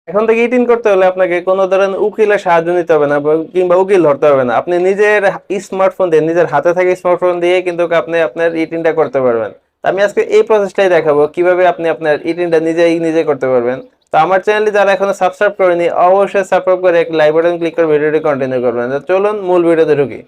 এখন থেকে ইটিন করতে হলে আপনাকে কোনো ধরনের উকিলের সাহায্য নিতে হবে না কিংবা উকিল ধরতে হবে না। আপনি নিজের স্মার্টফোন দিয়ে, নিজের হাতে থাকা স্মার্টফোন দিয়ে কিন্তু আপনি আপনার ইটিনটা করতে পারবেন। তো আমি আজকে এই প্রসেসটাই দেখাবো কিভাবে আপনি আপনার ইটিনটা নিজে করতে পারবেন। তো আমার চ্যানেলটি যারা এখনো সাবস্ক্রাইব করেনি, অবশ্যই সাবস্ক্রাইব করে এক লাইক বাটন ক্লিক করে ভিডিওটি কন্টিনিউ করবেন। তো চলুন মূল ভিডিওতে ঢুকি।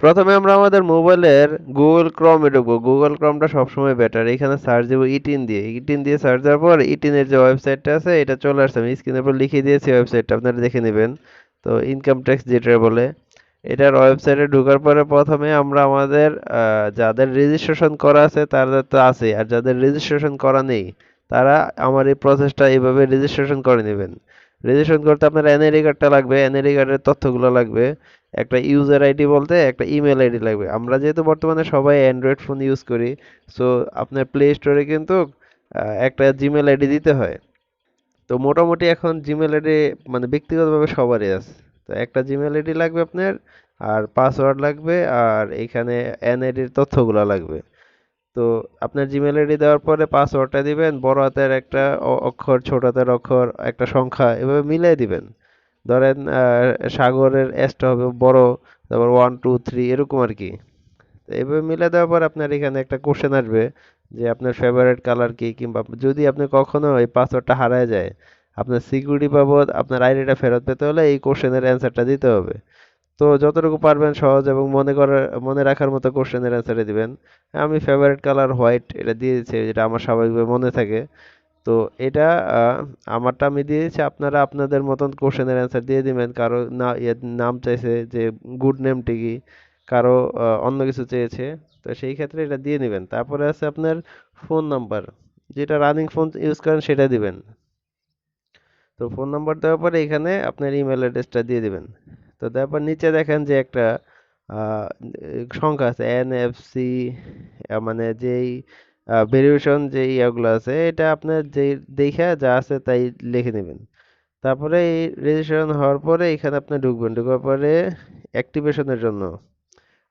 প্রথমে আমরা আমাদের মোবাইলের গুগল ক্রমে ঢুকবো। গুগল ক্রমটা সবসময় বেটার। এখানে সার্চ দেবো ইটিন দিয়ে। ইটিন দিয়ে সার্চ দেওয়ার পর ইটিনের যে ওয়েবসাইটটা আছে এটা চলে আসছে। আমি স্ক্রিনের উপর লিখে দিয়েছি ওয়েবসাইটটা, আপনারা দেখে নেবেন। তো ইনকাম ট্যাক্স যেটা বলে, এটার ওয়েবসাইটে ঢোকার পরে প্রথমে আমরা আমাদের যাদের রেজিস্ট্রেশন করা আছে তাদের তো আছে, আর যাদের রেজিস্ট্রেশন করা নেই তারা আমার এই প্রসেসটা এইভাবে রেজিস্ট্রেশন করে নেবেন। রেজিস্ট্রেশন করতে আপনার এনআইডি কার্ডটা লাগবে, এনআইডি কার্ডের তথ্যগুলো লাগবে, একটা ইউজার আইডি বলতে একটা ইমেল আইডি লাগবে। আমরা যেহেতু বর্তমানে সবাই অ্যান্ড্রয়েড ফোন ইউজ করি, সো আপনার প্লে স্টোরে কিন্তু একটা জিমেল আইডি দিতে হয়। তো মোটামুটি এখন জিমেল আইডি মানে ব্যক্তিগতভাবে সবারই আছে। তো একটা জিমেল আইডি লাগবে আপনার, আর পাসওয়ার্ড লাগবে, আর এখানে এনআইডির তথ্যগুলো লাগবে। তো আপনার জিমেল আইডি দেওয়ার পরে পাসওয়ার্ডটা দিবেন, বড় হাতের একটা অক্ষর, ছোট হাতের অক্ষর, একটা সংখ্যা, এভাবে মিলিয়ে দিবেন। ধরেন সাগরের এসটা হবে বড়, তারপর 1 2 3 এরকম আর কি। তো এভাবে মিলে দেওয়ার পর আপনার এখানে একটা কোশ্চেন আসবে যে আপনার ফেভারিট কালার কি, কিংবা যদি আপনি কখনো এই পাসওয়ার্ডটা হারায় যায়, আপনার সিকিউরিটি বাবদ আপনার আইডিটা ফেরত পেতে হলে এই কোশ্চেনের অ্যান্সারটা দিতে হবে। তো যতটুকু পারবেন সহজ এবং মনে রাখার মতো কোশ্চেনের অ্যান্সারে দিবেন। আমি ফেভারিট কালার হোয়াইট এটা দিয়ে দিচ্ছি, যেটা আমার স্বাভাবিকভাবে মনে থাকে। তো এটা আহ, আমারটা আমি দিয়ে দিচ্ছি, আপনারা আপনাদের মতন কোশ্চেনের অ্যান্সার দিয়ে দিবেন। কারো নাম চাইছে যে গুড নেমটি কি, কারো অন্য কিছু চেয়েছে। তো সেই ক্ষেত্রে এটা দিয়ে নেবেন। তারপরে আছে আপনার ফোন নাম্বার, যেটা রানিং ফোন ইউজ করেন সেটা দিবেন। তো ফোন নাম্বার দেওয়ার পরে এখানে আপনার ইমেল অ্যাড্রেসটা দিয়ে দিবেন। তো তারপর নিচে দেখেন যে একটা আহ, সংখ্যা আছে এনএফসি, মানে যেই ভেরিফিকেশন যে ইয়াগুলো আছে, এটা আপনার যেই দেখে যা আছে তাই লিখে নেবেন। তারপরে এই রেজিস্ট্রেশন হওয়ার পরে এখানে আপনি ঢুকবেন। ঢোকার পরে অ্যাক্টিভেশনের জন্য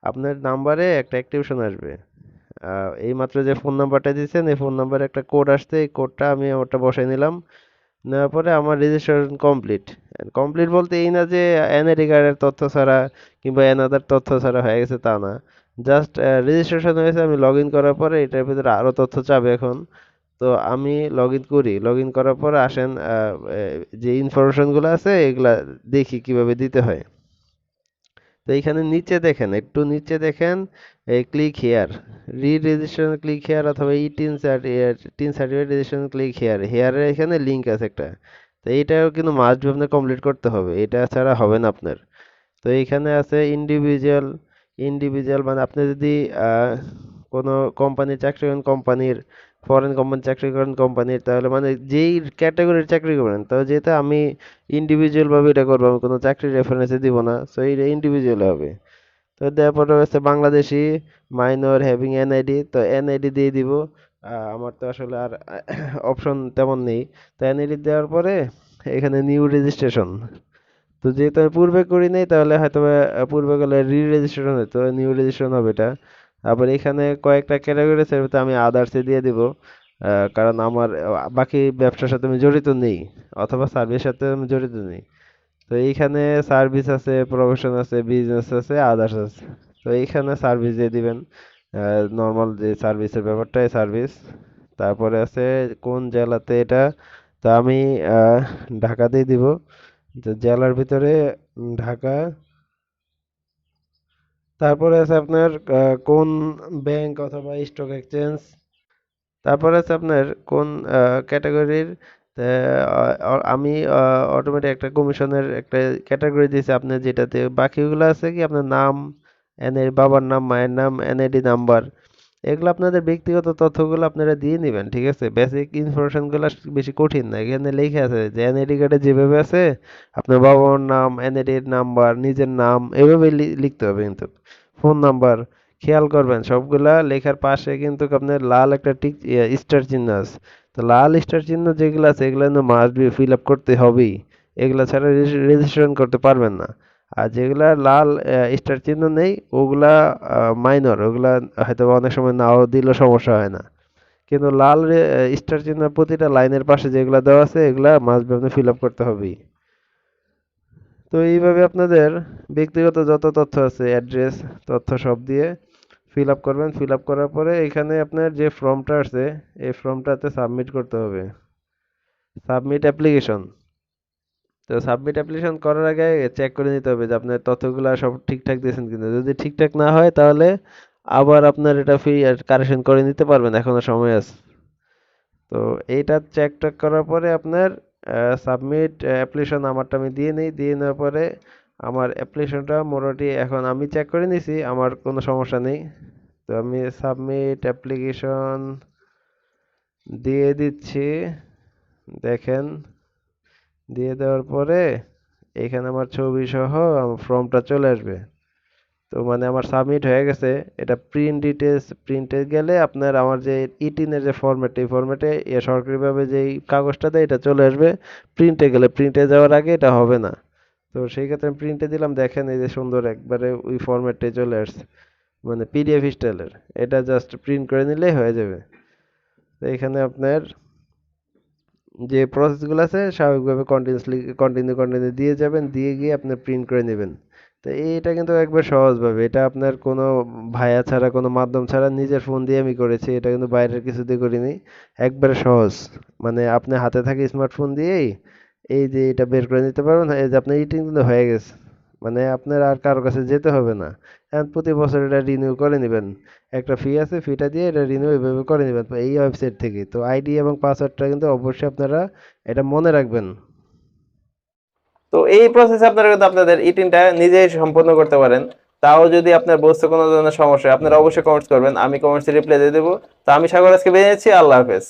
আপনার নাম্বারে একটা অ্যাক্টিভেশন আসবে। এই মাত্র যে ফোন নাম্বারটা দিয়েছেন এই ফোন নাম্বারে একটা কোড আসছে, এই কোডটা আমি আমারটা বসাই নিলাম। নেওয়ার পরে আমার রেজিস্ট্রেশন কমপ্লিট। কমপ্লিট বলতে এই না যে এনআইডি কার্ডের তথ্য ছাড়া কিংবা এনাদার তথ্য ছাড়া হয়ে গেছে তা না। জাস্ট রেজিস্ট্রেশন হয়েছে। আমি লগ ইন করার পরে এটার ভিতরে আরও তথ্য চাবে এখন। তো আমি লগ ইন করি। লগ ইন করার পরে আসেন যে ইনফরমেশনগুলো আছে এগুলা দেখি কিভাবে দিতে হয়। তো এইখানে নিচে দেখেন, একটু নিচে দেখেন, এই click here, re registration click here, অথবা e TIN certificate registration click here, হেয়ারের এখানে লিঙ্ক আছে একটা। তো এইটাও কিন্তু মাস্ট বি আপনার কমপ্লিট করতে হবে, এটা ছাড়া হবে না আপনার। তো এইখানে আছে ইন্ডিভিজুয়াল। ইন্ডিভিজুয়াল মানে আপনি যদি আহ, কোনো কোম্পানির চাকরি করেন, কোম্পানির ফরেন কোম্পানি চাকরি করেন কোম্পানির, তাহলে মানে যেই ক্যাটাগরির চাকরি করেন, তো যেহেতু আমি ইন্ডিভিজুয়াল ভাবে এটা করবো, আমি কোনো চাকরির রেফারেন্সে দিব না, সো এটা ইন্ডিভিজুয়াল হবে। তো দেওয়ার পরে হচ্ছে বাংলাদেশি, মাইনর, হ্যাভিং এনআইডি, তো এনআইডি দিয়ে দিব। আমার তো আসলে আর অপশন তেমন নেই। তো এনআইডি দেওয়ার পরে এখানে নিউ রেজিস্ট্রেশন। তো যেহেতু আমি পূর্বে করি নাই তাহলে হয়তো পূর্বে গেলে রি রেজিস্ট্রেশন হতো, নিউ রেজিস্ট্রেশন হবে এটা। আবার এখানে কয়েকটা ক্যাটাগরি আছে, এর আমি আদার্সে দিয়ে দিব। কারণ আমার বাকি ব্যবসার সাথে আমি জড়িত নেই, অথবা সার্ভিসের সাথে আমি জড়িত নেই। তো এইখানে সার্ভিস আছে, প্রফেশন আছে, বিজনেস আছে, আদার্স আছে। তো এইখানে সার্ভিস দিয়ে দিবেন। নর্মাল যে সার্ভিসের ব্যাপারটাই সার্ভিস। তারপরে আছে কোন জেলাতে এটা, তা আমি ঢাকাতেই দিব। তো জেলার ভিতরে ঢাকা। তারপরে আছে আপনার কোন ব্যাংক অথবা স্টক এক্সচেঞ্জ। তারপরে আছে আপনার কোন ক্যাটাগরির। আমি অটোমেটিক একটা কমিশনের একটা ক্যাটাগরি দিয়েছি আপনার, যেটাতে বাকিগুলো আছে কি আপনার নাম, এনআইডি, বাবার নাম, মায়ের নাম, এনআইডি নাম্বার, এগুলো আপনাদের ব্যক্তিগত তথ্যগুলো আপনারা দিয়ে নেবেন। ঠিক আছে, বেসিক ইনফরমেশনগুলো বেশি কঠিন না। এখানে লেখা আছে যে এনআইডি কার্ডে যেভাবে আছে আপনার বাবা মার নাম, এনআইডির নাম্বার, নিজের নাম, এভাবে লিখতে হবে কিন্তু। ফোন নাম্বার খেয়াল করবেন, সবগুলা লেখার পাশে কিন্তু আপনার লাল একটা টিক স্টার চিহ্ন আছে। তো লাল স্টার চিহ্ন যেগুলো আছে এগুলো কিন্তু মাস্ট বি ফিল আপ করতে হবেই। এগুলা ছাড়া রেজিস্ট্রেশন করতে পারবেন না। আর যেগুলা লাল স্টার চিহ্ন নেই ওগুলা মাইনর, ওগুলা হয়তো অনেক সময় নাও দিলেও সমস্যা হয় না। কিন্তু লাল স্টার চিহ্ন প্রতিটা লাইনের পাশে যেগুলা দেওয়া আছে এগুলা মাস্ট বি আপনি ফিল আপ করতে হবেই। তো এইভাবে আপনাদের ব্যক্তিগত যত তথ্য আছে, অ্যাড্রেস, তথ্য সব দিয়ে ফিল আপ করবেন। ফিল আপ করার পরে এখানে আপনার যে ফর্মটা আছে এই ফর্মটাতে সাবমিট করতে হবে, সাবমিট অ্যাপ্লিকেশন। তো সাবমিট অ্যাপ্লিকেশন করার আগে চেক করে নিতে হবে যে আপনার তথ্যগুলো সব ঠিকঠাক দিয়েছেন কিনা। যদি ঠিকঠাক না হয় তাহলে আবার আপনার এটা ফ্রি কারেকশন করে নিতে পারবেন, এখনো সময় আছে। তো এইটা চেক টেক করার পরে আপনার সাবমিট অ্যাপ্লিকেশন আমারটা আমি দিয়ে নিই, দিয়ে নেওয়ার পরে আমার অ্যাপ্লিকেশনটা মোটামুটি এখন আমি চেক করে নিছি, আমার কোনো সমস্যা নেই। তো আমি সাবমিট অ্যাপ্লিকেশন দিয়ে দিচ্ছি, দেখেন। দিয়ে দেওয়ার পরে এখানে আমার ছবি সহ আমার ফর্মটা চলে আসবে। তো মানে আমার সাবমিট হয়ে গেছে। এটা প্রিন্ট ডিটেলস প্রিন্টে গেলে আপনার আমার যে ইটিনের যে ফরম্যাট, এই ফরম্যাটে সরকারিভাবে যেই কাগজটা দেয় এটা চলে আসবে। প্রিন্টে গেলে, প্রিন্টে যাওয়ার আগে এটা হবে না। তো সেই ক্ষেত্রে আমি প্রিন্টে দিলাম, দেখেন এই যে সুন্দর একবারে ওই ফরম্যাটে চলে আসছে, মানে পিডিএফ স্টাইলের। এটা জাস্ট প্রিন্ট করে নিলেই হয়ে যাবে। তো এখানে আপনার যে প্রসেসগুলো আছে স্বাভাবিকভাবে কন্টিনিউ দিয়ে যাবেন, দিয়ে গিয়ে আপনি প্রিন্ট করে নেবেন। তো এইটা কিন্তু একবার সহজভাবে, এটা আপনার কোনো ভায়া ছাড়া, কোনো মাধ্যম ছাড়া নিজের ফোন দিয়ে আমি করেছি, এটা কিন্তু বাইরের কিছু দিয়ে করিনি। একবারে সহজ, মানে আপনি হাতে থাকে স্মার্টফোন দিয়েই এই যে এটা বের করে নিতে পারবেন। এই যে আপনার ইটিং কিন্তু হয়ে গেছে, মানে আপনার আর কারো কাছে যেতে হবে না। এখন প্রতি বছর এটা রিনিউ করে নেবেন, একটা ফি আছে, ফিটা দিয়ে এটা রিনিউ এভাবে করে নেবেন এই ওয়েবসাইট থেকে। তো আইডি এবং পাসওয়ার্ডটা কিন্তু অবশ্যই আপনারা এটা মনে রাখবেন। তো এই প্রসেসে আপনারা কিন্তু আপনাদের ইটিনটা নিজেই সম্পন্ন করতে পারেন। তাও যদি আপনার বুঝতে কোনো ধরনের সমস্যা হয় আপনারা অবশ্যই কমেন্টস করবেন, আমি কমেন্টসে রিপ্লাই দিয়ে দেবো। তো আমি সাগর আজকে বেরিয়ে যাচ্ছি, আল্লাহ হাফেজ।